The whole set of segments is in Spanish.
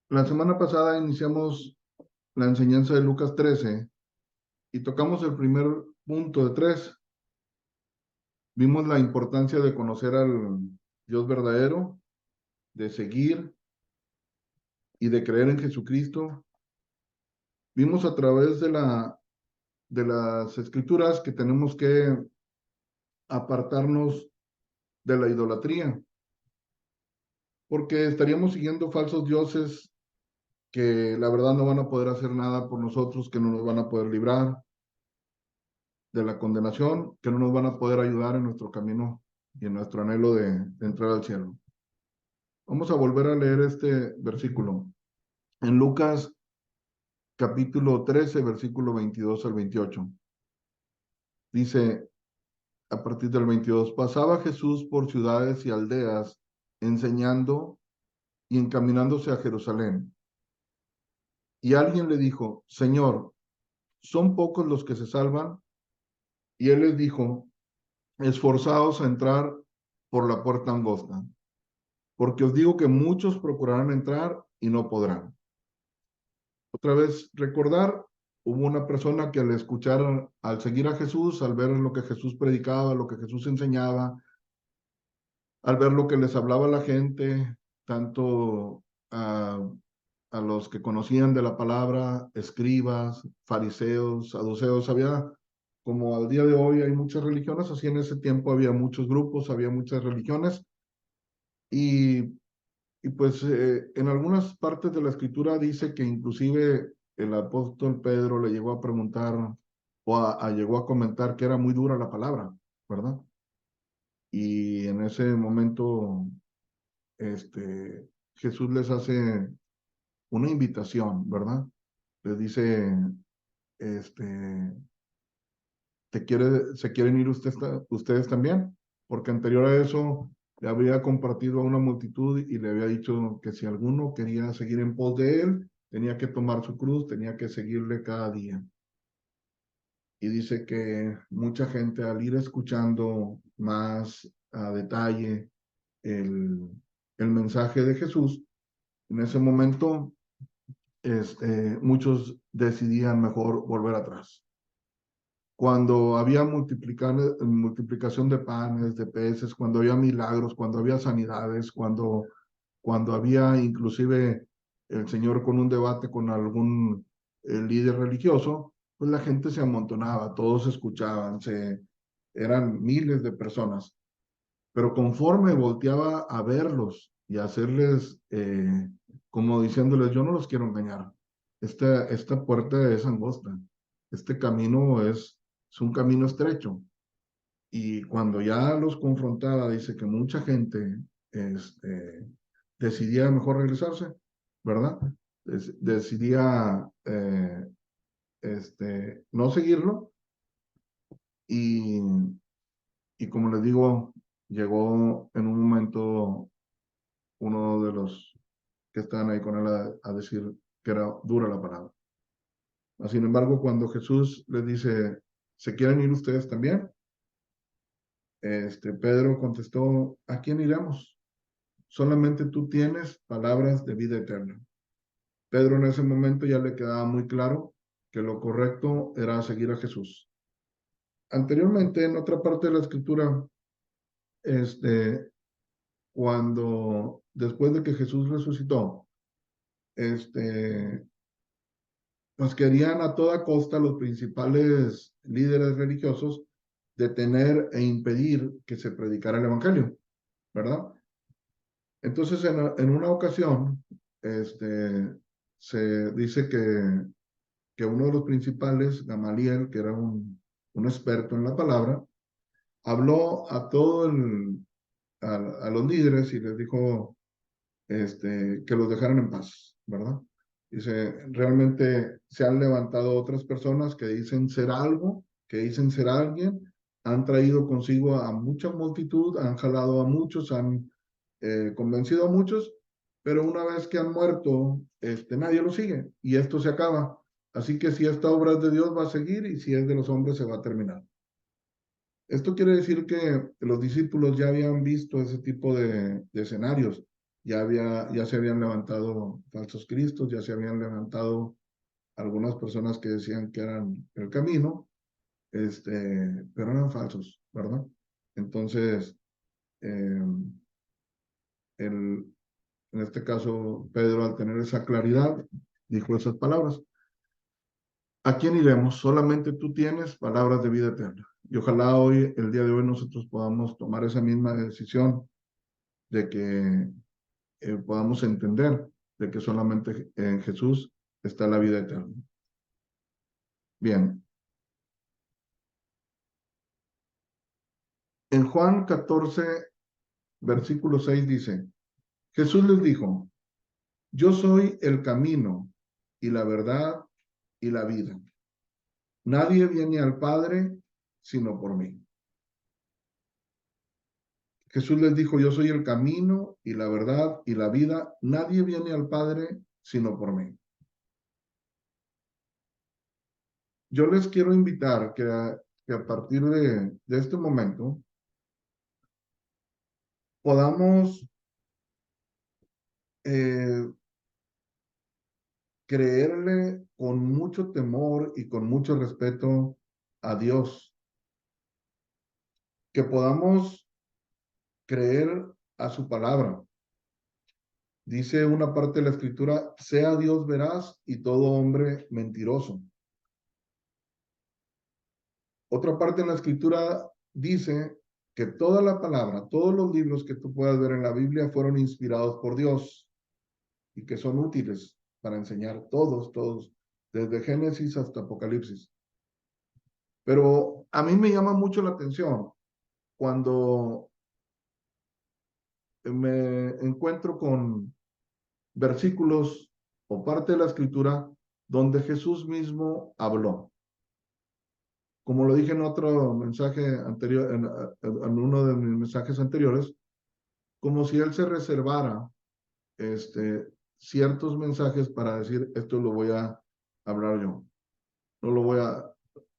La semana pasada iniciamos la enseñanza de Lucas 13 y tocamos el primer punto de tres. Vimos la importancia de conocer al Dios verdadero, de seguir y de creer en Jesucristo. Vimos a través de las escrituras que tenemos que apartarnos de la idolatría, porque estaríamos siguiendo falsos dioses que la verdad no van a poder hacer nada por nosotros, que no nos van a poder librar de la condenación, que no nos van a poder ayudar en nuestro camino y en nuestro anhelo de entrar al cielo. Vamos a volver a leer este versículo. En Lucas capítulo 13, versículo 22 al 28. Dice a partir del 22, pasaba Jesús por ciudades y aldeas, enseñando y encaminándose a Jerusalén. Y alguien le dijo, Señor, ¿son pocos los que se salvan? Y él les dijo, esforzaos a entrar por la puerta angosta, porque os digo que muchos procurarán entrar y no podrán. Otra vez recordar, hubo una persona que al escuchar, al seguir a Jesús, al ver lo que Jesús predicaba, lo que Jesús enseñaba, al ver lo que les hablaba la gente, tanto a los que conocían de la palabra, escribas, fariseos, saduceos, había, como al día de hoy hay muchas religiones, así en ese tiempo había muchos grupos, había muchas religiones, y Y pues en algunas partes de la escritura dice que inclusive el apóstol Pedro le llegó a preguntar o llegó a comentar que era muy dura la palabra, ¿verdad? Y en ese momento Jesús les hace una invitación, ¿verdad? Les dice, este, ¿se quieren ir ustedes también? Porque anterior a eso le había compartido a una multitud y le había dicho que si alguno quería seguir en pos de él, tenía que tomar su cruz, tenía que seguirle cada día. Y dice que mucha gente al ir escuchando más a detalle el, el mensaje de Jesús, en ese momento muchos decidían mejor volver atrás. Cuando había multiplicación de panes, de peces, cuando había milagros, cuando había sanidades, cuando había inclusive el Señor con un debate con algún líder religioso, pues la gente se amontonaba, todos escuchaban, eran miles de personas. Pero conforme volteaba a verlos y a hacerles, como diciéndoles, yo no los quiero engañar, esta puerta es angosta, este camino es un camino estrecho. Y cuando ya los confrontaba, dice que mucha gente decidía mejor regresarse, ¿verdad? Decidía no seguirlo y, y como les digo, llegó en un momento uno de los que estaban ahí con él a decir que era dura la palabra. Sin embargo, cuando Jesús les dice, ¿se quieren ir ustedes también? Pedro contestó, ¿a quién iremos? Solamente tú tienes palabras de vida eterna. Pedro en ese momento ya le quedaba muy claro que lo correcto era seguir a Jesús. Anteriormente, en otra parte de la escritura, cuando después de que Jesús resucitó, pues querían a toda costa los principales líderes religiosos detener e impedir que se predicara el evangelio, ¿verdad? Entonces, en una ocasión, se dice que uno de los principales, Gamaliel, que era un experto en la palabra, habló a los líderes y les dijo que los dejaran en paz, ¿verdad? Dice, realmente se han levantado otras personas que dicen ser algo, que dicen ser alguien, han traído consigo a mucha multitud, han jalado a muchos, han convencido a muchos, pero una vez que han muerto, nadie lo sigue y esto se acaba. Así que si esta obra es de Dios va a seguir y si es de los hombres se va a terminar. Esto quiere decir que los discípulos ya habían visto ese tipo de escenarios, ya se habían levantado falsos cristos, ya se habían levantado algunas personas que decían que eran el camino, pero eran falsos, ¿verdad? Entonces, eh, en este caso, Pedro, al tener esa claridad, dijo esas palabras. ¿A quién iremos? Solamente tú tienes palabras de vida eterna. Y ojalá hoy, el día de hoy, nosotros podamos tomar esa misma decisión de que podamos entender de que solamente en Jesús está la vida eterna. Bien, en Juan 14, versículo 6 dice, Jesús les dijo, yo soy el camino y la verdad y la vida. Nadie viene al Padre sino por mí. Jesús les dijo, yo soy el camino y la verdad y la vida. Nadie viene al Padre sino por mí. Yo les quiero invitar que a partir de este momento podamos eh, creerle con mucho temor y con mucho respeto a Dios, que podamos creer a su palabra. Dice una parte de la escritura, sea Dios veraz y todo hombre mentiroso. Otra parte de la escritura dice que toda la palabra, todos los libros que tú puedas ver en la Biblia fueron inspirados por Dios y que son útiles para enseñar todos, desde Génesis hasta Apocalipsis. Pero a mí me llama mucho la atención cuando me encuentro con versículos o parte de la escritura donde Jesús mismo habló. Como lo dije en otro mensaje anterior, en uno de mis mensajes anteriores, como si él se reservara ciertos mensajes para decir, esto lo voy a hablar yo. No lo voy a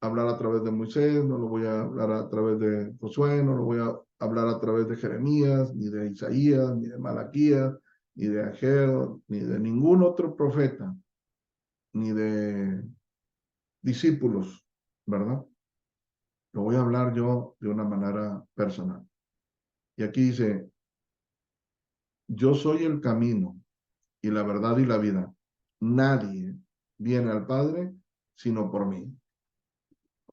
hablar a través de Moisés, no lo voy a hablar a través de Josué, no lo voy a hablar a través de Jeremías, ni de Isaías, ni de Malaquías, ni de Ageo, ni de ningún otro profeta, ni de discípulos, ¿verdad? Lo voy a hablar yo de una manera personal. Y aquí dice, yo soy el camino y la verdad y la vida. Nadie viene al Padre sino por mí.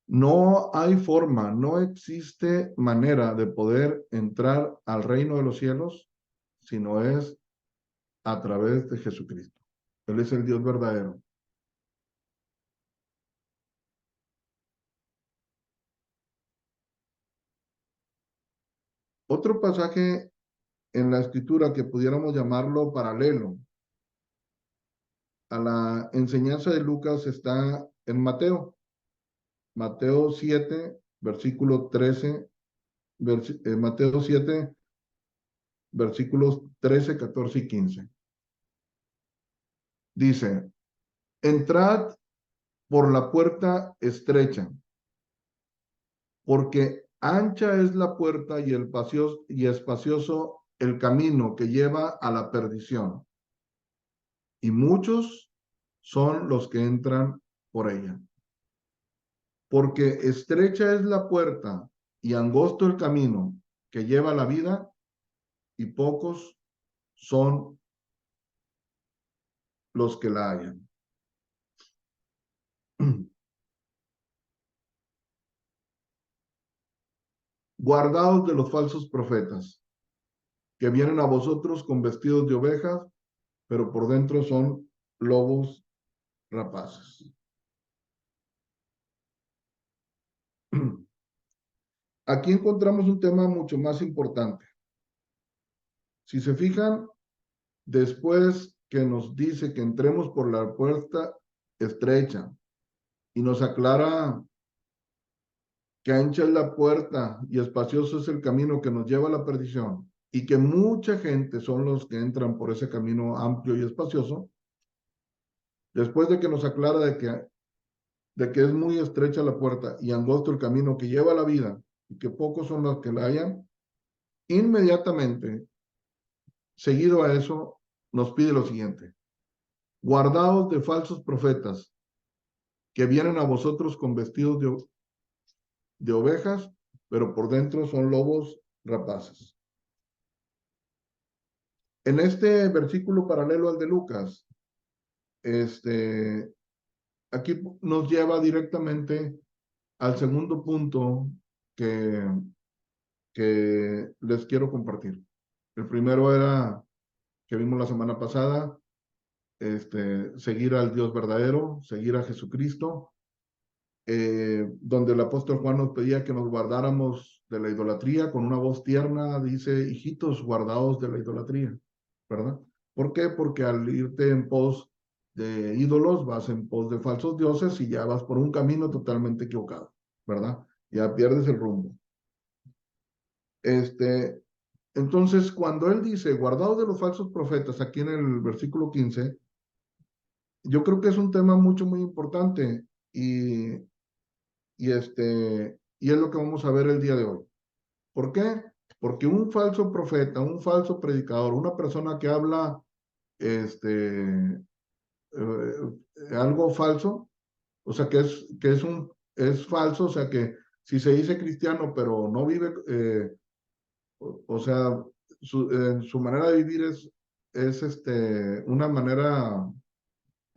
No hay forma, no existe manera de poder entrar al reino de los cielos si no es a través de Jesucristo. Él es el Dios verdadero. Otro pasaje en la escritura que pudiéramos llamarlo paralelo a la enseñanza de Lucas está en Mateo. Mateo 7, versículo 13, Mateo 7, versículos 13, 14 y 15. Dice, entrad por la puerta estrecha, porque ancha es la puerta y espacioso el camino que lleva a la perdición, y muchos son los que entran por ella. Porque estrecha es la puerta y angosto el camino que lleva a la vida, y pocos son los que la hallan. Guardaos de los falsos profetas, que vienen a vosotros con vestidos de ovejas, pero por dentro son lobos rapaces. Aquí encontramos un tema mucho más importante. Si se fijan, después que nos dice que entremos por la puerta estrecha y nos aclara que ancha es la puerta y espacioso es el camino que nos lleva a la perdición, y que mucha gente son los que entran por ese camino amplio y espacioso, después de que nos aclara de que es muy estrecha la puerta y angosto el camino que lleva a la vida, y que pocos son los que la hallan, inmediatamente seguido a eso, nos pide lo siguiente: guardaos de falsos profetas que vienen a vosotros con vestidos de ovejas, pero por dentro son lobos rapaces. En este versículo paralelo al de Lucas, aquí nos lleva directamente al segundo punto que, que les quiero compartir. El primero era que vimos la semana pasada, seguir al Dios verdadero, seguir a Jesucristo, donde el apóstol Juan nos pedía que nos guardáramos de la idolatría. Con una voz tierna dice: hijitos, guardaos de la idolatría, ¿verdad? ¿Por qué? Porque al irte en pos de ídolos, vas en pos de falsos dioses y ya vas por un camino totalmente equivocado, ¿verdad? Ya pierdes el rumbo. Entonces, cuando él dice guardaos de los falsos profetas, aquí en el versículo 15, yo creo que es un tema muy importante, y es lo que vamos a ver el día de hoy. ¿Por qué? Porque un falso profeta, un falso predicador, una persona que habla algo falso, o sea, es falso, o sea, que si se dice cristiano pero no vive, o sea, su manera de vivir es una manera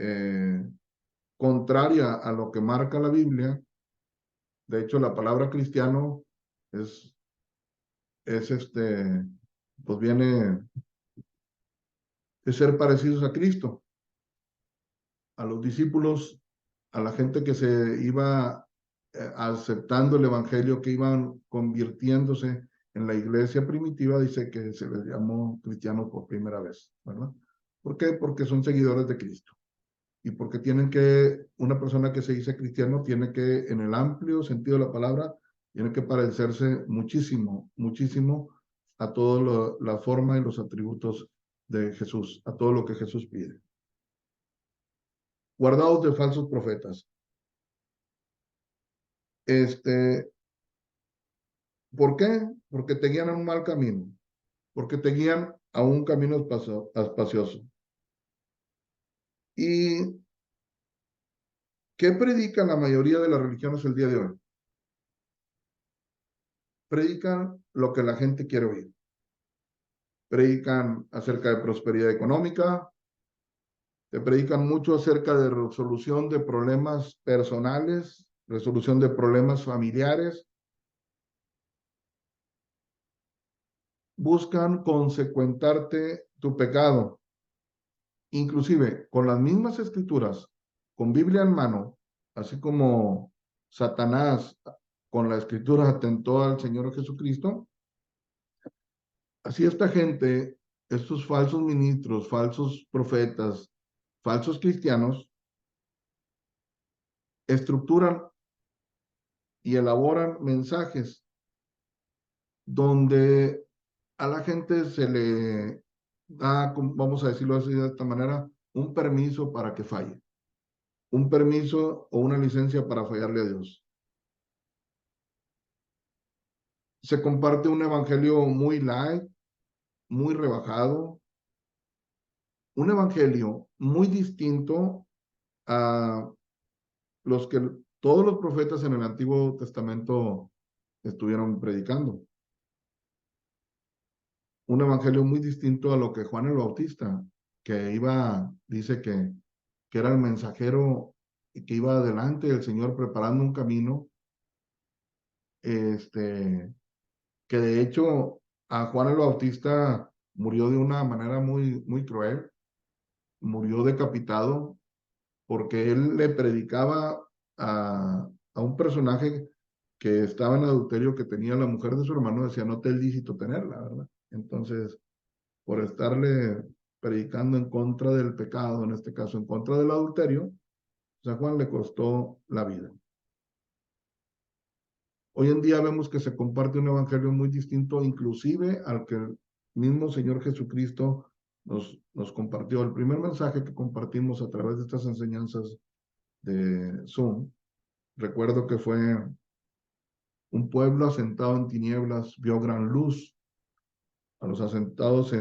eh, contraria a lo que marca la Biblia. De hecho, la palabra cristiano es, es pues viene de ser parecidos a Cristo, a los discípulos, a la gente que se iba aceptando el evangelio, que iban convirtiéndose en la iglesia primitiva. Dice que se les llamó cristianos por primera vez, ¿verdad? ¿Por qué? Porque son seguidores de Cristo. Y porque una persona que se dice cristiano tiene que, en el amplio sentido de la palabra, tiene que parecerse muchísimo a toda la forma y los atributos de Jesús, a todo lo que Jesús pide. Guardaos de falsos profetas. ¿Por qué? Porque te guían a un mal camino, porque te guían a un camino espacioso. ¿Y qué predican la mayoría de las religiones el día de hoy? Predican lo que la gente quiere oír. Predican acerca de prosperidad económica, te predican mucho acerca de resolución de problemas personales, resolución de problemas familiares. Buscan consecuentarte tu pecado. Inclusive con las mismas escrituras, con Biblia en mano, así como Satanás con la escritura atentó al Señor Jesucristo, así esta gente, estos falsos ministros, falsos profetas, falsos cristianos, estructuran y elaboran mensajes donde a la gente se le da, vamos a decirlo así de esta manera, un permiso para que falle, un permiso o una licencia para fallarle a Dios. Se comparte un evangelio muy light, muy rebajado, un evangelio muy distinto a los que todos los profetas en el Antiguo Testamento estuvieron predicando. Un evangelio muy distinto a lo que Juan el Bautista, que dice que era el mensajero y que iba adelante del Señor preparando un camino, que de hecho a Juan el Bautista murió de una manera muy cruel, murió decapitado porque él le predicaba a un personaje que estaba en adulterio, que tenía la mujer de su hermano. Decía: no te es lícito tenerla, ¿verdad? Entonces, por estarle predicando en contra del pecado, en este caso en contra del adulterio, San Juan le costó la vida. Hoy en día vemos que se comparte un evangelio muy distinto, inclusive al que el mismo Señor Jesucristo nos compartió. El primer mensaje que compartimos a través de estas enseñanzas de Zoom, recuerdo que fue: un pueblo asentado en tinieblas vio gran luz. A los asentados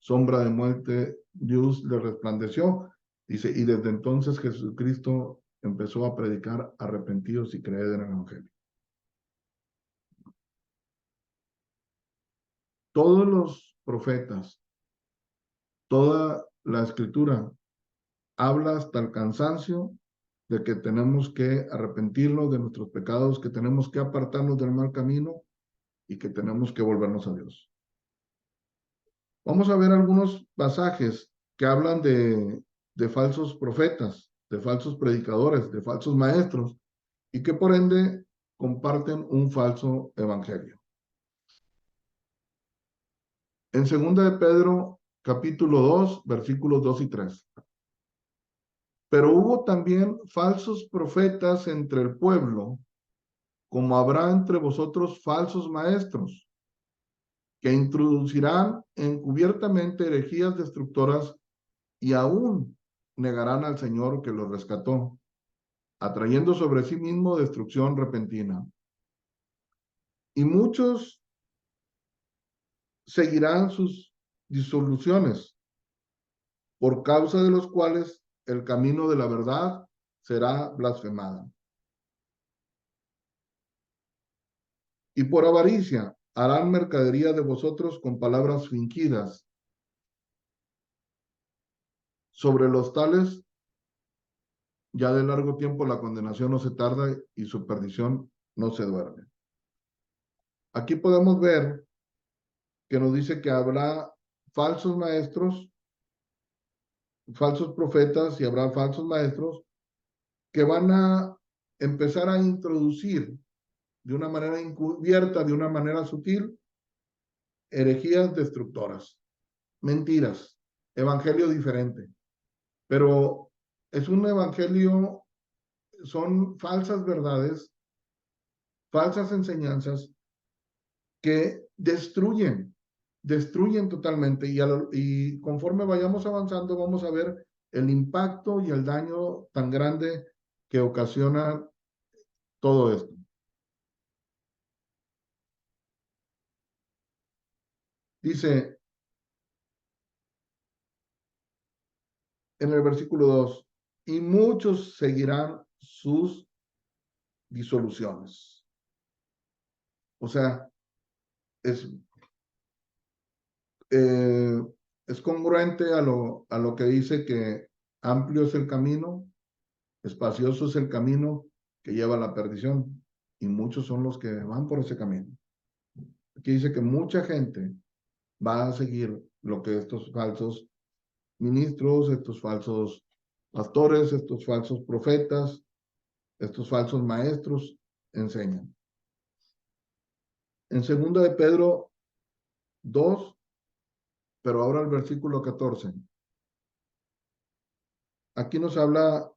sombra de muerte, Dios le resplandeció. Dice, y desde entonces Jesucristo empezó a predicar: arrepentidos y creed en el Evangelio. Todos los profetas, toda la escritura habla hasta el cansancio de que tenemos que arrepentirnos de nuestros pecados, que tenemos que apartarnos del mal camino y que tenemos que volvernos a Dios. Vamos a ver algunos pasajes que hablan de falsos profetas, de falsos predicadores, de falsos maestros, y que por ende comparten un falso evangelio. En 2 de Pedro, capítulo 2, versículos 2 y 3. Pero hubo también falsos profetas entre el pueblo, como habrá entre vosotros falsos maestros, que introducirán encubiertamente herejías destructoras y aún negarán al Señor que los rescató, atrayendo sobre sí mismo destrucción repentina. Y muchos seguirán sus disoluciones, por causa de los cuales el camino de la verdad será blasfemada. Y por avaricia harán mercadería de vosotros con palabras fingidas. Sobre los tales, ya de largo tiempo la condenación no se tarda y su perdición no se duerme. Aquí podemos ver que nos dice que habrá falsos maestros, falsos profetas y habrá falsos maestros que van a empezar a introducir de una manera encubierta, de una manera sutil, herejías destructoras, mentiras, evangelio diferente. Pero es un evangelio, son falsas verdades, falsas enseñanzas que destruyen totalmente. Y conforme vayamos avanzando, vamos a ver el impacto y el daño tan grande que ocasiona todo esto. Dice en el versículo 2, y muchos seguirán sus disoluciones. O sea, es, eh, es congruente a lo que dice que amplio es el camino, espacioso es el camino que lleva a la perdición, y muchos son los que van por ese camino. Aquí dice que mucha gente va a seguir lo que estos falsos ministros, estos falsos pastores, estos falsos profetas, estos falsos maestros enseñan. En 2 de Pedro 2, pero ahora el versículo 14. Aquí nos habla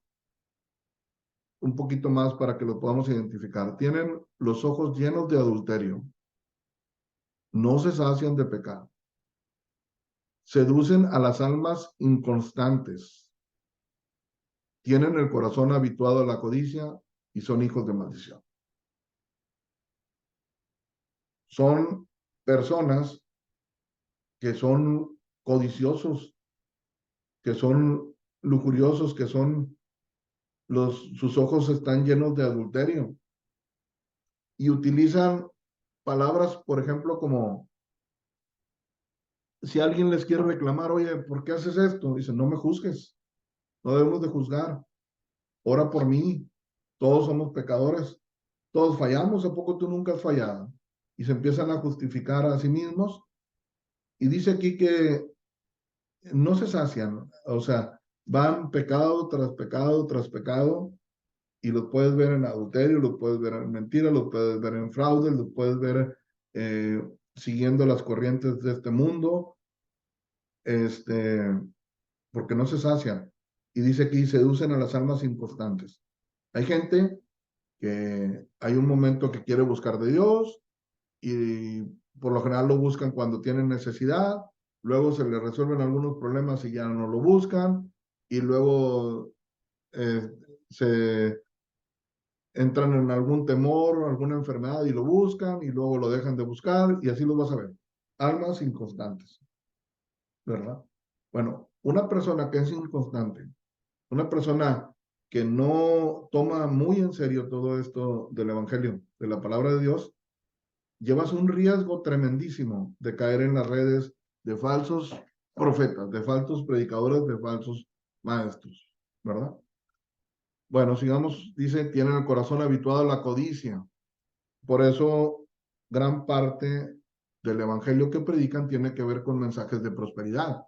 un poquito más para que lo podamos identificar. Tienen los ojos llenos de adulterio, no se sacian de pecado, seducen a las almas inconstantes, tienen el corazón habituado a la codicia y son hijos de maldición. Son personas que son codiciosos, que son lujuriosos, que son sus ojos están llenos de adulterio y utilizan palabras, por ejemplo, como si alguien les quiere reclamar, oye, ¿por qué haces esto? Dicen, no me juzgues, no debemos de juzgar, ora por mí, todos somos pecadores, todos fallamos, ¿a poco tú nunca has fallado? Y se empiezan a justificar a sí mismos y dice aquí que no se sacian, o sea, van pecado tras pecado tras pecado y los puedes ver en adulterio, los puedes ver en mentira, los puedes ver en fraude, los puedes ver siguiendo las corrientes de este mundo, porque no se sacian. Y dice aquí, seducen a las almas inconstantes. Hay gente que hay un momento que quiere buscar de Dios y por lo general lo buscan cuando tienen necesidad, luego se les resuelven algunos problemas y ya no lo buscan, y luego eh, se entran en algún temor o alguna enfermedad y lo buscan y luego lo dejan de buscar y así los vas a ver. Almas inconstantes. ¿verdad? Bueno, una persona que es inconstante, una persona que no toma muy en serio todo esto del Evangelio, de la palabra de Dios, llevas un riesgo tremendísimo de caer en las redes de falsos profetas, de falsos predicadores, de falsos maestros, ¿verdad? Bueno, sigamos, dice, tienen el corazón habituado a la codicia. Por eso, gran parte del evangelio que predican tiene que ver con mensajes de prosperidad.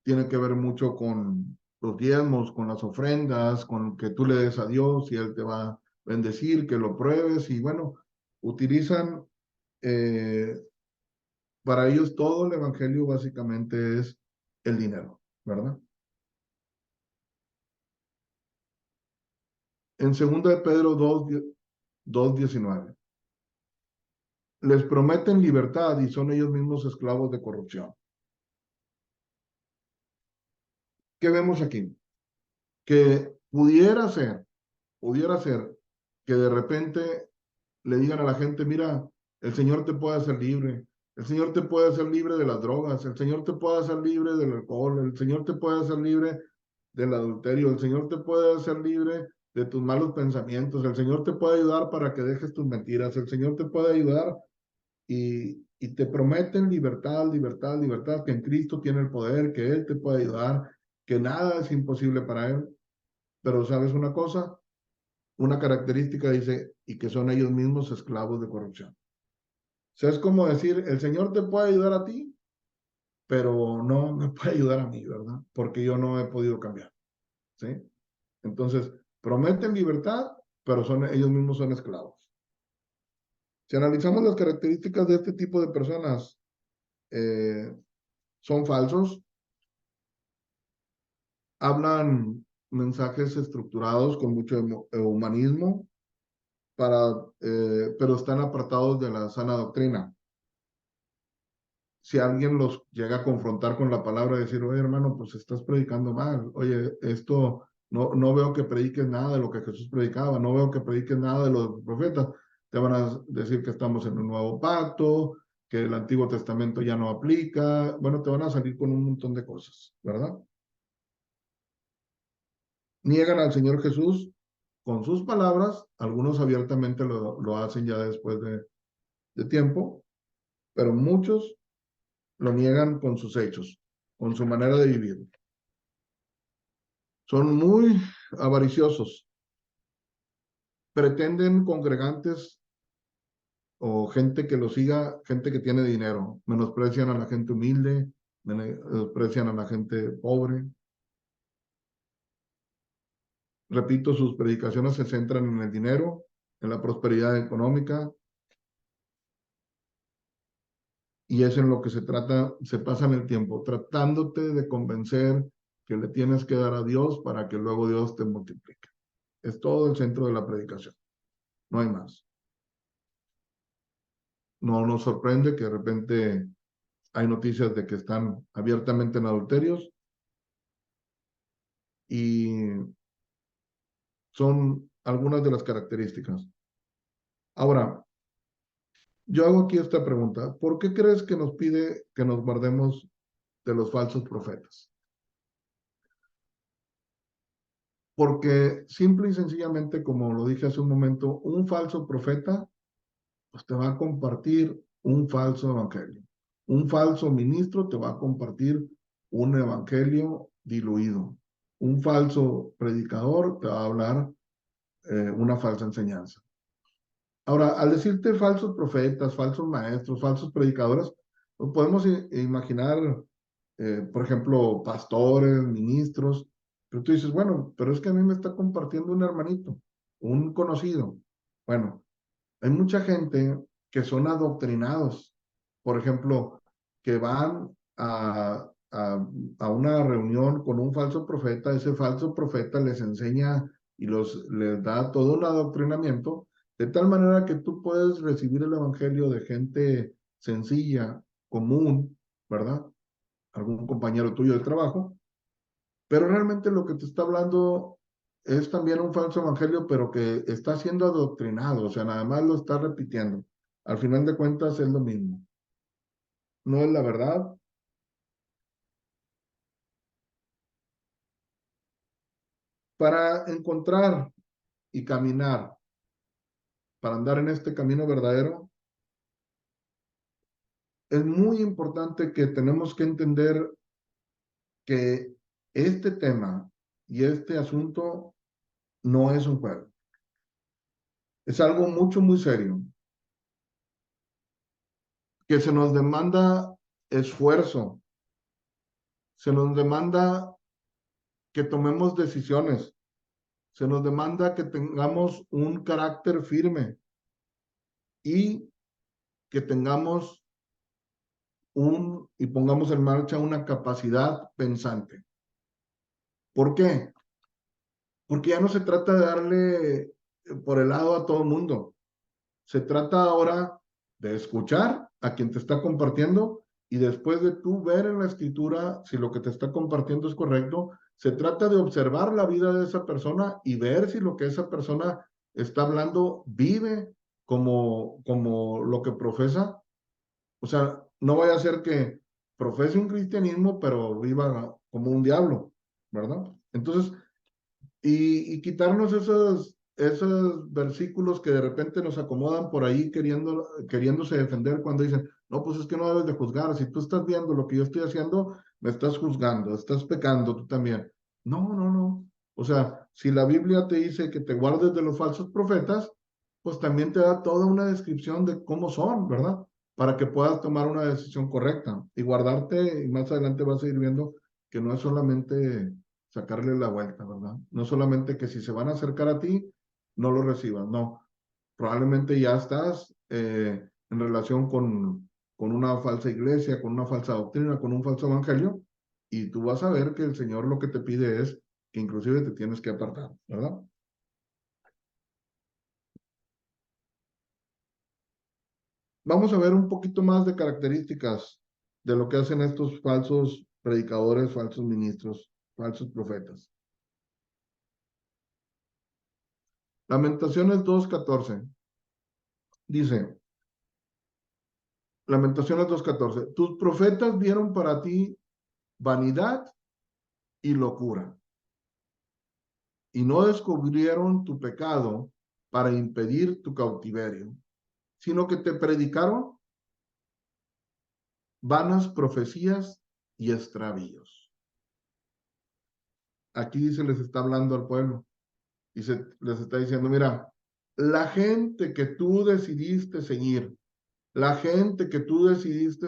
Tiene que ver mucho con los diezmos, con las ofrendas, con que tú le des a Dios y Él te va a bendecir, que lo pruebes. Y bueno, utilizan, eh, para ellos todo el evangelio básicamente es el dinero, ¿verdad? En 2 de Pedro 2:19 les prometen libertad y son ellos mismos esclavos de corrupción. ¿Qué vemos aquí? Que pudiera ser que de repente le digan a la gente, mira, el Señor te puede hacer libre, el Señor te puede hacer libre de las drogas, el Señor te puede hacer libre del alcohol, el Señor te puede hacer libre del adulterio, el Señor te puede hacer libre de tus malos pensamientos, el Señor te puede ayudar para que dejes tus mentiras, el Señor te puede ayudar y te prometen libertad, libertad, libertad, que en Cristo tiene el poder, que Él te puede ayudar, que nada es imposible para Él. Pero ¿sabes una cosa? Una característica dice, y que son ellos mismos esclavos de corrupción. O sea, es como decir, el Señor te puede ayudar a ti, pero no me puede ayudar a mí, ¿verdad? Porque yo no he podido cambiar, ¿sí? Entonces, prometen libertad, pero ellos mismos son esclavos. Si analizamos las características de este tipo de personas, eh, son falsos, hablan mensajes estructurados con mucho humanismo, pero están apartados de la sana doctrina. Si alguien los llega a confrontar con la palabra, decir, oye hermano, pues estás predicando mal, oye, esto no veo que prediques nada de lo que Jesús predicaba, no veo que prediques nada de los profetas, te van a decir que estamos en un nuevo pacto, que el Antiguo Testamento ya no aplica, bueno, te van a salir con un montón de cosas, ¿verdad? Niegan al Señor Jesús con sus palabras, algunos abiertamente lo hacen ya después de tiempo, pero muchos lo niegan con sus hechos, con su manera de vivir. Son muy avariciosos, pretenden congregantes o gente que lo siga, gente que tiene dinero, menosprecian a la gente humilde, menosprecian a la gente pobre. Repito, sus predicaciones se centran en el dinero, en la prosperidad económica, y es en lo que se trata, se pasan el tiempo, tratándote de convencer que le tienes que dar a Dios para que luego Dios te multiplique. Es todo el centro de la predicación, no hay más. No nos sorprende que de repente hay noticias de que están abiertamente en adulterios y son algunas de las características. Ahora, yo hago aquí esta pregunta. ¿Por qué crees que nos pide que nos guardemos de los falsos profetas? Porque simple y sencillamente, como lo dije hace un momento, un falso profeta pues te va a compartir un falso evangelio. Un falso ministro te va a compartir un evangelio diluido. Un falso predicador te va a hablar una falsa enseñanza. Ahora, al decirte falsos profetas, falsos maestros, falsos predicadores, pues podemos imaginar, por ejemplo, pastores, ministros, pero tú dices, bueno, pero es que a mí me está compartiendo un hermanito, un conocido. Bueno, hay mucha gente que son adoctrinados, por ejemplo, que van a una reunión con un falso profeta, ese falso profeta les enseña y les da todo un adoctrinamiento, de tal manera que tú puedes recibir el evangelio de gente sencilla, común, ¿verdad? Algún compañero tuyo de trabajo, pero realmente lo que te está hablando es también un falso evangelio, pero que está siendo adoctrinado, o sea, nada más lo está repitiendo. Al final de cuentas es lo mismo. No es la verdad, Para encontrar y caminar, para andar en este camino verdadero, es muy importante que tenemos que entender que este tema y este asunto no es un juego. Es algo mucho, muy serio, que se nos demanda esfuerzo, se nos demanda que tomemos decisiones, se nos demanda que tengamos un carácter firme y que tengamos y pongamos en marcha una capacidad pensante. ¿Por qué? Porque ya no se trata de darle por el lado a todo el mundo. Se trata ahora de escuchar a quien te está compartiendo y después de tú ver en la escritura si lo que te está compartiendo es correcto, se trata de observar la vida de esa persona y ver si lo que esa persona está hablando vive como lo que profesa. O sea, no vaya a ser que profese un cristianismo, pero viva como un diablo, ¿verdad? Entonces, y quitarnos esos versículos que de repente nos acomodan por ahí queriéndose defender cuando dicen, no, pues es que no debes de juzgar, si tú estás viendo lo que yo estoy haciendo, me estás juzgando, estás pecando tú también. No, no, no. O sea, si la Biblia te dice que te guardes de los falsos profetas, pues también te da toda una descripción de cómo son, ¿verdad? Para que puedas tomar una decisión correcta y guardarte, y más adelante vas a ir viendo que no es solamente sacarle la vuelta, ¿verdad? No solamente que si se van a acercar a ti, no lo recibas, no. Probablemente ya estás en relación con una falsa iglesia, con una falsa doctrina, con un falso evangelio, y tú vas a ver que el Señor lo que te pide es que inclusive te tienes que apartar, ¿verdad? Vamos a ver un poquito más de características de lo que hacen estos falsos predicadores, falsos ministros, falsos profetas. Lamentaciones 2:14 dice, Lamentaciones 2:14. Tus profetas vieron para ti vanidad y locura, y no descubrieron tu pecado para impedir tu cautiverio, sino que te predicaron vanas profecías y extravíos. Aquí dice, les está hablando al pueblo, y les está diciendo, mira, la gente que tú decidiste seguir, la gente que tú decidiste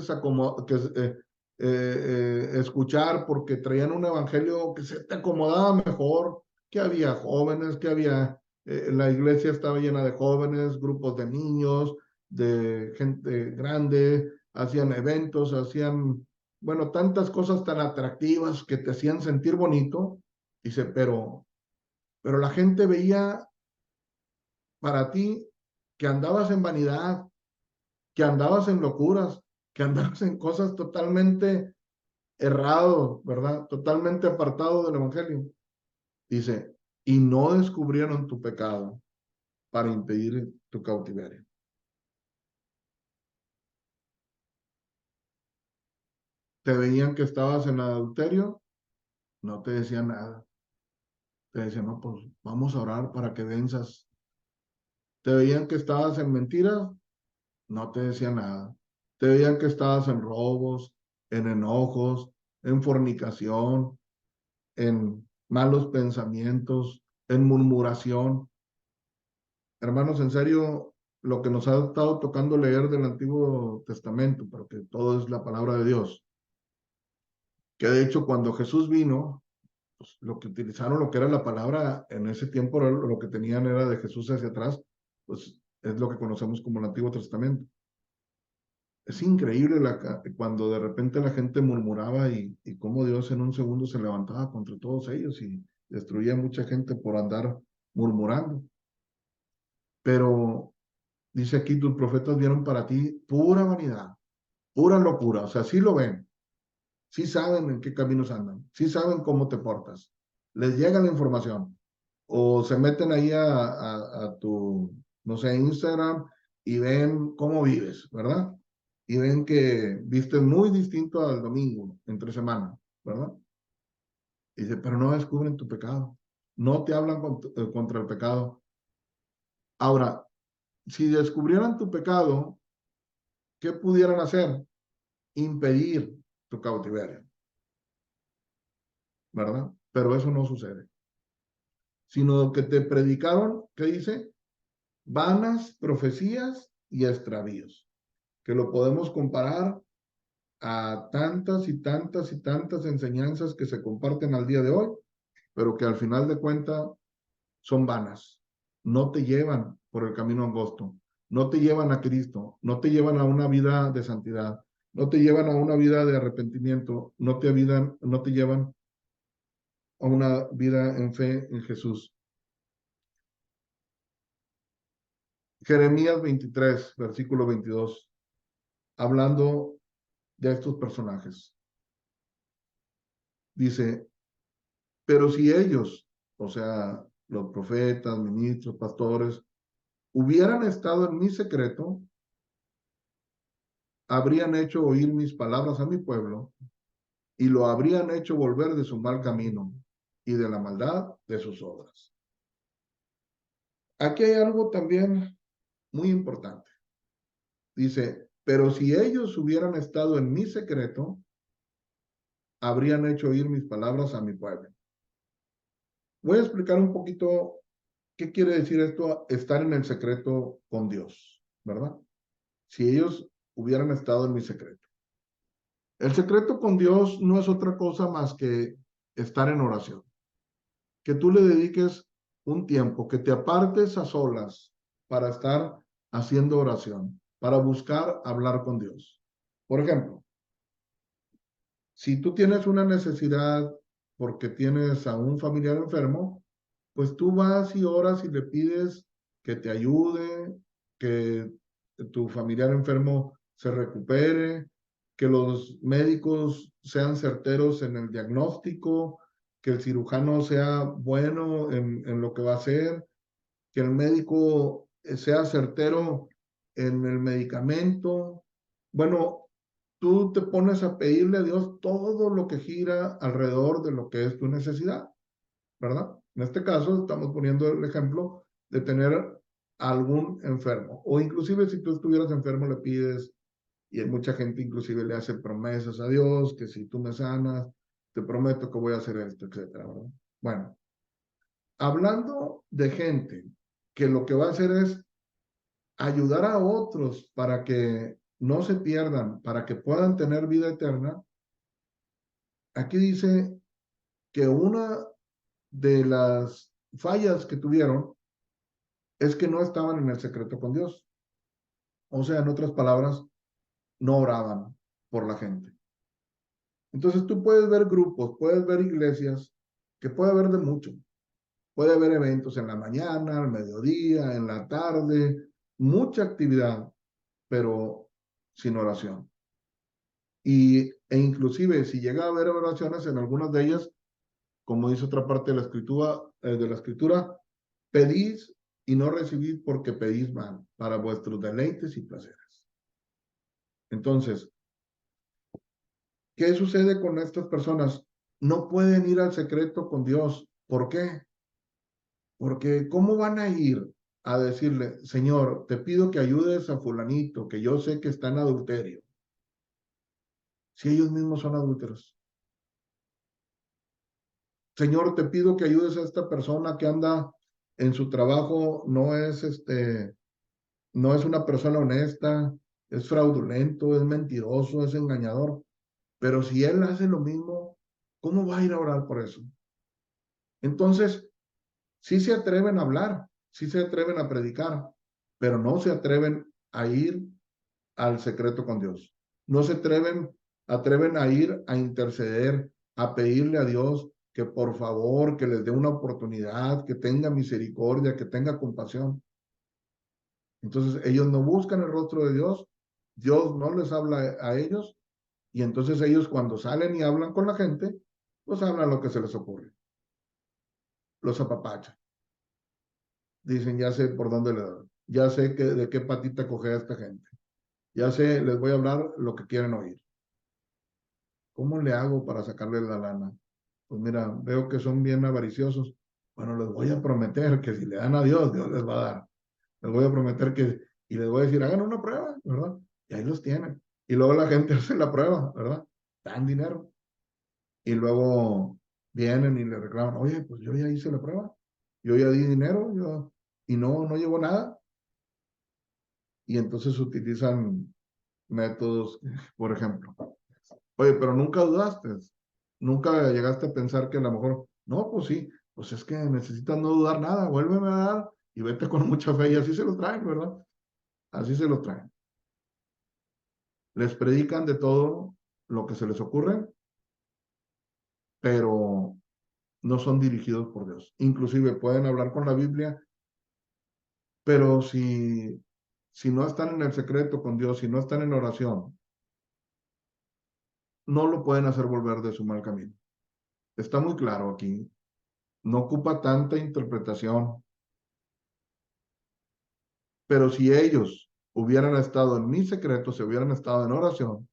escuchar porque traían un evangelio que se te acomodaba mejor, que había jóvenes, la iglesia estaba llena de jóvenes, grupos de niños, de gente grande, hacían eventos, bueno, tantas cosas tan atractivas que te hacían sentir bonito. Dice, pero la gente veía para ti que andabas en vanidad, que andabas en locuras, que andabas en cosas totalmente errado, ¿verdad? Totalmente apartado del Evangelio. Dice, y no descubrieron tu pecado para impedir tu cautiverio. Te veían que estabas en adulterio, no te decían nada. Te decían, no, pues vamos a orar para que venzas. Te veían que estabas en mentiras, no te decían nada. Te veían que estabas en robos, en enojos, en fornicación, en malos pensamientos, en murmuración. Hermanos, en serio, lo que nos ha estado tocando leer del Antiguo Testamento, porque todo es la palabra de Dios, que de hecho cuando Jesús vino, pues, lo que utilizaron, lo que era la palabra en ese tiempo, lo que tenían era de Jesús hacia atrás, pues es lo que conocemos como el Antiguo Testamento. Es increíble cuando de repente la gente murmuraba y cómo Dios en un segundo se levantaba contra todos ellos y destruía a mucha gente por andar murmurando. Pero dice aquí, tus profetas vieron para ti pura vanidad, pura locura. O sea, sí lo ven, sí saben en qué caminos andan, sí saben cómo te portas. Les llega la información. O se meten ahí a tu, no sé, Instagram y ven cómo vives, ¿verdad? Y ven que vistes muy distinto al domingo, entre semana, ¿verdad? Y dice, pero no descubren tu pecado. no te hablan contra el pecado. Ahora, si descubrieran tu pecado, ¿qué pudieran hacer? Impedir tu cautiverio, ¿verdad? Pero eso no sucede, sino que te predicaron, ¿qué dice? Vanas profecías y extravíos, que lo podemos comparar a tantas y tantas y tantas enseñanzas que se comparten al día de hoy, pero que al final de cuentas son vanas, no te llevan por el camino angosto, no te llevan a Cristo, no te llevan a una vida de santidad, no te llevan a una vida de arrepentimiento, no te llevan a una vida en fe en Jesús. Jeremías 23, versículo 22, hablando de estos personajes. Dice, pero si ellos, o sea, los profetas, ministros, pastores, hubieran estado en mi secreto, habrían hecho oír mis palabras a mi pueblo y lo habrían hecho volver de su mal camino y de la maldad de sus obras. Aquí hay algo también muy importante. Dice, pero si ellos hubieran estado en mi secreto, habrían hecho oír mis palabras a mi pueblo. Voy a explicar un poquito qué quiere decir esto, estar en el secreto con Dios, ¿verdad? Si ellos hubieran estado en mi secreto. El secreto con Dios no es otra cosa más que estar en oración. Que tú le dediques un tiempo, que te apartes a solas para estar haciendo oración, para buscar hablar con Dios. Por ejemplo, si tú tienes una necesidad porque tienes a un familiar enfermo, pues tú vas y oras y le pides que te ayude, que tu familiar enfermo se recupere, que los médicos sean certeros en el diagnóstico, que el cirujano sea bueno en lo que va a hacer, que el médico sea certero en el medicamento. Bueno, tú te pones a pedirle a Dios todo lo que gira alrededor de lo que es tu necesidad, ¿verdad? En este caso estamos poniendo el ejemplo de tener algún enfermo, o inclusive si tú estuvieras enfermo le pides, y hay mucha gente inclusive le hace promesas a Dios, que si tú me sanas, te prometo que voy a hacer esto, etcétera, ¿verdad? Bueno, hablando de gente que lo que va a hacer es ayudar a otros para que no se pierdan, para que puedan tener vida eterna, aquí dice que una de las fallas que tuvieron es que no estaban en el secreto con Dios. O sea, en otras palabras, no oraban por la gente. Entonces tú puedes ver grupos, puedes ver iglesias, que puede haber de mucho. Puede haber eventos en la mañana, al mediodía, en la tarde, mucha actividad, pero sin oración. E inclusive si llega a haber oraciones en algunas de ellas, como dice otra parte de la escritura, pedís y no recibís porque pedís mal, para vuestros deleites y placeres. Entonces, ¿qué sucede con estas personas? No pueden ir al secreto con Dios. ¿Por qué? Porque ¿cómo van a ir a decirle, Señor, te pido que ayudes a fulanito, que yo sé que está en adulterio, si ellos mismos son adúlteros? Señor, te pido que ayudes a esta persona que anda en su trabajo, no es una persona honesta, es fraudulento, es mentiroso, es engañador. Pero si él hace lo mismo, ¿cómo va a ir a orar por eso? Entonces, sí se atreven a hablar, sí se atreven a predicar, pero no se atreven a ir al secreto con Dios. No se atreven a ir a interceder, a pedirle a Dios que por favor, que les dé una oportunidad, que tenga misericordia, que tenga compasión. Entonces ellos no buscan el rostro de Dios, Dios no les habla a ellos, y entonces ellos cuando salen y hablan con la gente, pues hablan lo que se les ocurre. Los apapachan. Dicen, ya sé por dónde le doy, ya sé de qué patita coge a esta gente, ya sé, les voy a hablar lo que quieren oír. ¿Cómo le hago para sacarle la lana? Pues mira, veo que son bien avariciosos, Bueno, les voy a prometer que si le dan a Dios, Dios les va a dar. Les voy a prometer que, y les voy a decir, hagan una prueba, ¿verdad? Y ahí los tienen. Y luego la gente hace la prueba, ¿verdad? Dan dinero. Y luego vienen y le reclaman, oye, pues yo ya hice la prueba, yo ya di dinero, y no llegó nada. Y entonces utilizan métodos, por ejemplo, oye, pero nunca dudaste, nunca llegaste a pensar que a lo mejor, no, pues sí, pues es que necesitas no dudar nada, vuélveme a dar y vete con mucha fe, y así se lo traen, ¿verdad? Así se lo traen. Les predican de todo lo que se les ocurre, pero no son dirigidos por Dios. Inclusive pueden hablar con la Biblia, pero si no están en el secreto con Dios, si no están en oración, no lo pueden hacer volver de su mal camino. Está muy claro aquí. No ocupa tanta interpretación, pero si ellos hubieran estado en mi secreto, si hubieran estado en oración,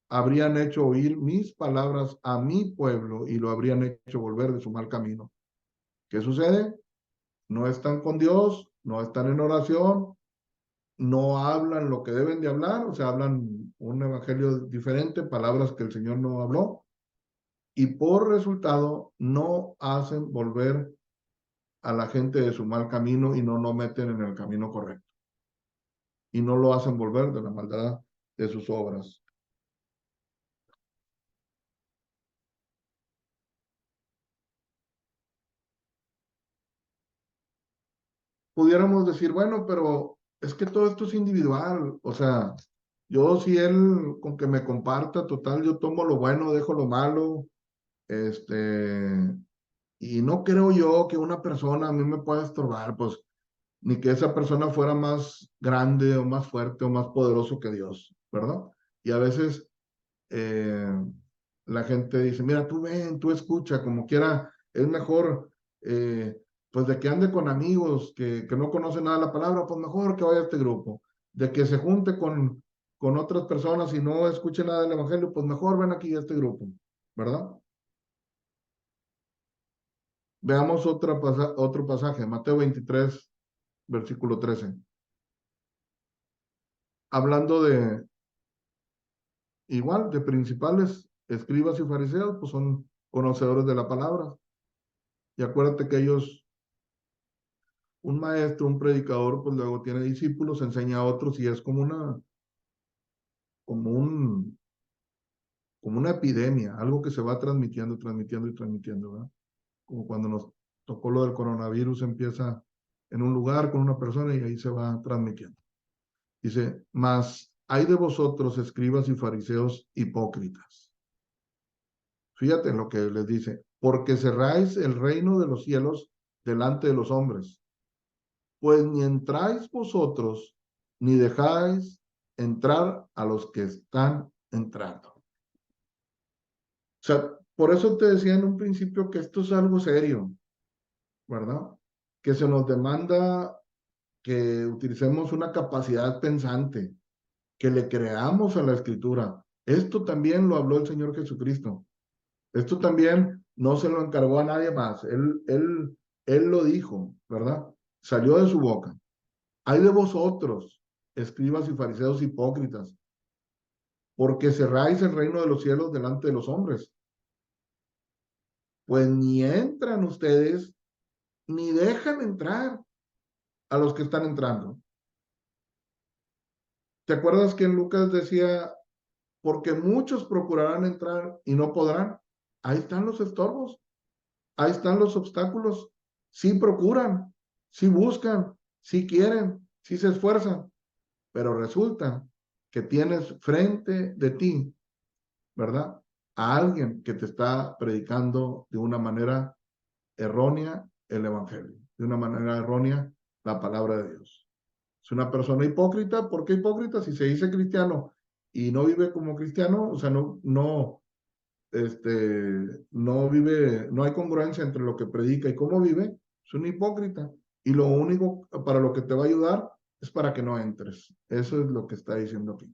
habrían hecho oír mis palabras a mi pueblo y lo habrían hecho volver de su mal camino. ¿Qué sucede? No están con Dios, no están en oración, no hablan lo que deben de hablar, o sea, hablan un evangelio diferente, palabras que el Señor no habló, y por resultado no hacen volver a la gente de su mal camino y no lo meten en el camino correcto, y no lo hacen volver de la maldad de sus obras. Pudiéramos decir, bueno, pero es que todo esto es individual, o sea, yo si él con que me comparta, total, yo tomo lo bueno, dejo lo malo, este, y no creo yo que una persona a mí me pueda estorbar, pues, ni que esa persona fuera más grande o más fuerte o más poderoso que Dios, ¿verdad? Y a veces eh, la gente dice, mira, tú ven, tú escucha, como quiera, es mejor, pues de que ande con amigos que no conocen nada de la palabra, pues mejor que vaya a este grupo. De que se junte con otras personas y no escuche nada del Evangelio, pues mejor ven aquí a este grupo, ¿verdad? Veamos otro pasaje, Mateo 23, versículo 13. Hablando igual, de principales, escribas y fariseos, pues son conocedores de la palabra. Y acuérdate que ellos, un maestro, un predicador, pues luego tiene discípulos, enseña a otros y es como un, como una epidemia, algo que se va transmitiendo, transmitiendo y transmitiendo, ¿verdad? Como cuando nos tocó lo del coronavirus, empieza en un lugar con una persona y ahí se va transmitiendo. Dice, mas hay de vosotros, escribas y fariseos hipócritas. Fíjate en lo que les dice, porque cerráis el reino de los cielos delante de los hombres, pues ni entráis vosotros, ni dejáis entrar a los que están entrando. O sea, por eso te decía en un principio que esto es algo serio, ¿verdad? Que se nos demanda que utilicemos una capacidad pensante, que le creamos a la escritura. Esto también lo habló el Señor Jesucristo. Esto también no se lo encargó a nadie más. Él lo dijo, ¿verdad? Salió de su boca. Hay de vosotros, escribas y fariseos hipócritas, porque cerráis el reino de los cielos delante de los hombres. Pues ni entran ustedes, ni dejan entrar a los que están entrando. ¿Te acuerdas que en Lucas decía, porque muchos procurarán entrar y no podrán? Ahí están los estorbos, ahí están los obstáculos. Sí procuran, sí buscan, sí quieren, sí se esfuerzan, pero resulta que tienes frente de ti, ¿verdad? A alguien que te está predicando de una manera errónea el Evangelio, de una manera errónea la palabra de Dios. Es una persona hipócrita. ¿Por qué hipócrita? Si se dice cristiano y no vive como cristiano, o sea, no vive, no hay congruencia entre lo que predica y cómo vive, es un hipócrita. Y lo único para lo que te va a ayudar es para que no entres. Eso es lo que está diciendo aquí.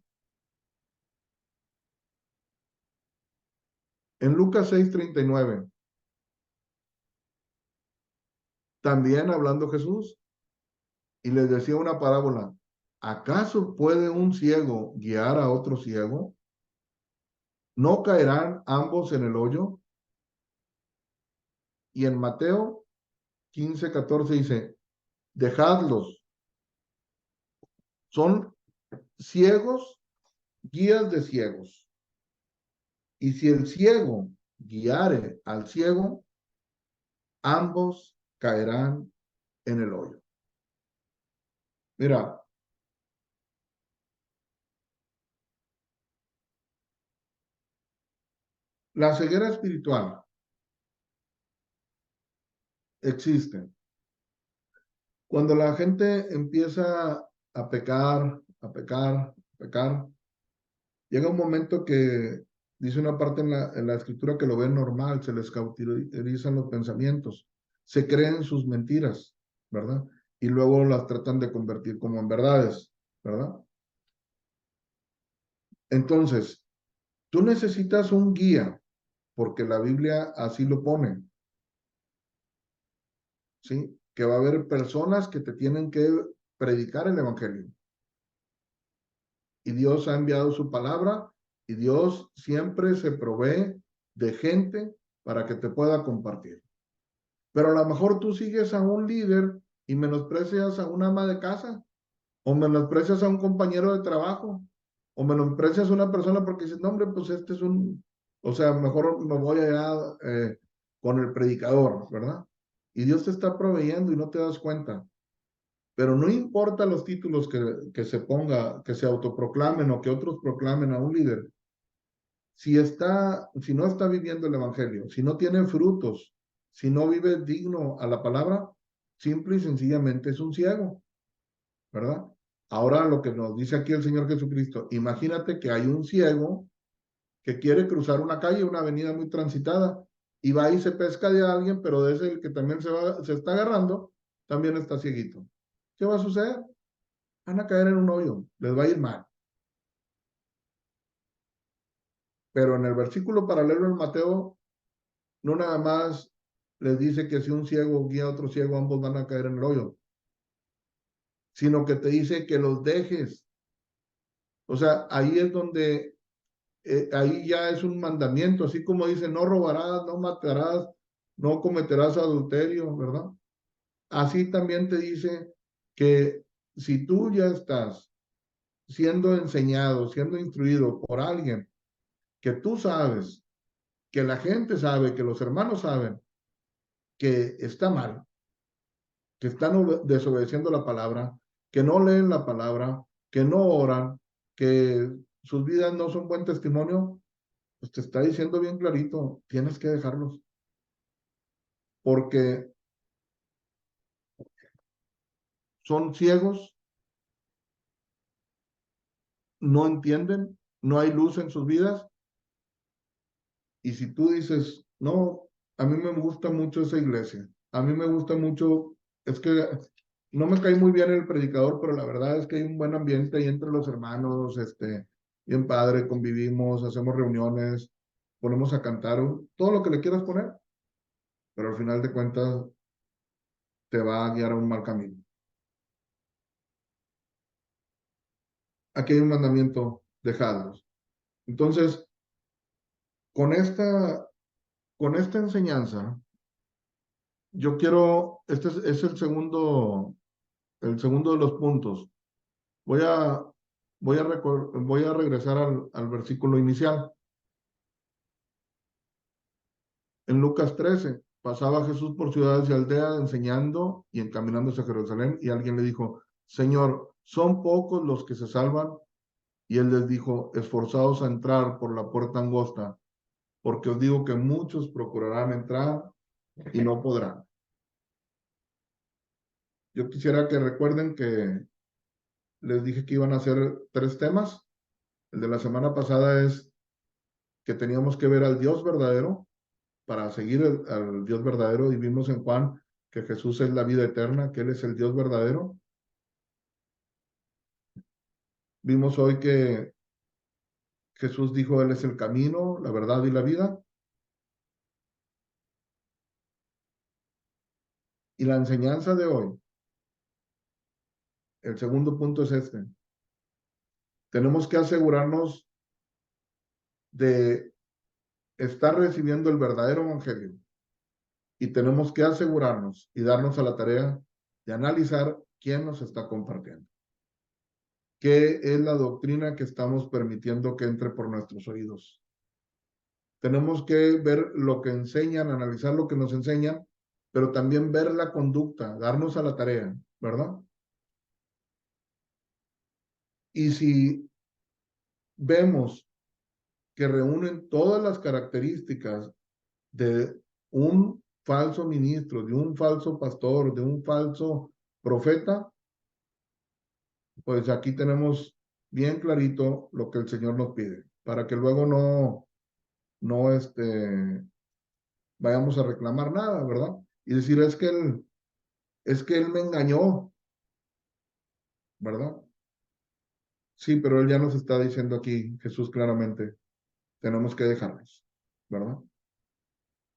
En Lucas 6:39 También hablando Jesús, y les decía una parábola, ¿acaso puede un ciego guiar a otro ciego? ¿No caerán ambos en el hoyo? Y en Mateo 15:14 dice, dejadlos, son ciegos, guías de ciegos. Y si el ciego guiare al ciego, ambos caerán en el hoyo. Mira, la ceguera espiritual existe. Cuando la gente empieza a pecar, a pecar, a pecar, llega un momento que dice una parte en la escritura que lo ven normal, se les cauterizan los pensamientos, se creen sus mentiras, ¿verdad? Y luego las tratan de convertir como en verdades, ¿verdad? Entonces, tú necesitas un guía, porque la Biblia así lo pone, ¿sí? Que va a haber personas que te tienen que predicar el evangelio. Y Dios ha enviado su palabra y Dios siempre se provee de gente para que te pueda compartir. Pero a lo mejor tú sigues a un líder y menosprecias a una ama de casa, o menosprecias a un compañero de trabajo, o menosprecias a una persona porque dices, no, hombre, pues este es o sea, mejor me voy allá con el predicador, ¿verdad? Y Dios te está proveyendo y no te das cuenta. Pero no importa los títulos que se ponga, que se autoproclamen o que otros proclamen a un líder, si no está viviendo el evangelio, si no tiene frutos, si no vive digno a la palabra, simple y sencillamente es un ciego, ¿verdad? Ahora lo que nos dice aquí el Señor Jesucristo, imagínate que hay un ciego que quiere cruzar una calle, una avenida muy transitada, y va y se pesca de alguien, pero de ese el que también se está agarrando, también está cieguito. ¿Qué va a suceder? Van a caer en un hoyo, les va a ir mal. Pero en el versículo paralelo en Mateo, no nada más les dice que si un ciego guía a otro ciego, ambos van a caer en el hoyo, sino que te dice que los dejes. O sea, ahí es donde, ahí ya es un mandamiento, así como dice, no robarás, no matarás, no cometerás adulterio, ¿verdad? Así también te dice que si tú ya estás siendo enseñado, siendo instruido por alguien que tú sabes, que la gente sabe, que los hermanos saben que está mal, que están desobedeciendo la palabra, que no leen la palabra, que no oran, que sus vidas no son buen testimonio, pues te está diciendo bien clarito, tienes que dejarlos, porque son ciegos, no entienden, no hay luz en sus vidas, y si tú dices, no, a mí me gusta mucho esa iglesia, a mí me gusta mucho, es que no me cae muy bien el predicador, pero la verdad es que hay un buen ambiente ahí entre los hermanos, bien padre, convivimos, hacemos reuniones, ponemos a cantar, todo lo que le quieras poner, pero al final de cuentas te va a guiar a un mal camino. Aquí hay un mandamiento, dejadlos. Entonces, con esta, con esta enseñanza, yo quiero, este es el segundo de los puntos. Voy a, voy a regresar al versículo inicial. En Lucas 13, pasaba Jesús por ciudades y aldeas enseñando y encaminándose a Jerusalén, y alguien le dijo, Señor, ¿son pocos los que se salvan? Y él les dijo, esforzaos a entrar por la puerta angosta, porque os digo que muchos procurarán entrar y no podrán. Yo quisiera que recuerden que les dije que iban a hacer 3 temas. El de la semana pasada es que teníamos que ver al Dios verdadero para seguir al Dios verdadero, y vimos en Juan que Jesús es la vida eterna, que Él es el Dios verdadero. Vimos hoy que Jesús dijo, Él es el camino, la verdad y la vida. Y la enseñanza de hoy, el segundo punto es este. Tenemos que asegurarnos de estar recibiendo el verdadero evangelio y tenemos que asegurarnos y darnos a la tarea de analizar quién nos está compartiendo. ¿Qué es la doctrina que estamos permitiendo que entre por nuestros oídos? Tenemos que ver lo que enseñan, analizar lo que nos enseñan, pero también ver la conducta, darnos a la tarea, ¿verdad? Y si vemos que reúnen todas las características de un falso ministro, de un falso pastor, de un falso profeta, pues aquí tenemos bien clarito lo que el Señor nos pide, para que luego no vayamos a reclamar nada, ¿verdad? Y decir, es que él me engañó, ¿verdad? Sí, pero él ya nos está diciendo aquí, Jesús claramente, tenemos que dejarlos, ¿verdad?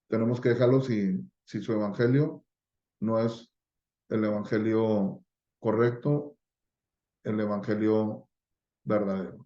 Tenemos que dejarlos si su evangelio no es el evangelio correcto, el evangelio verdadero.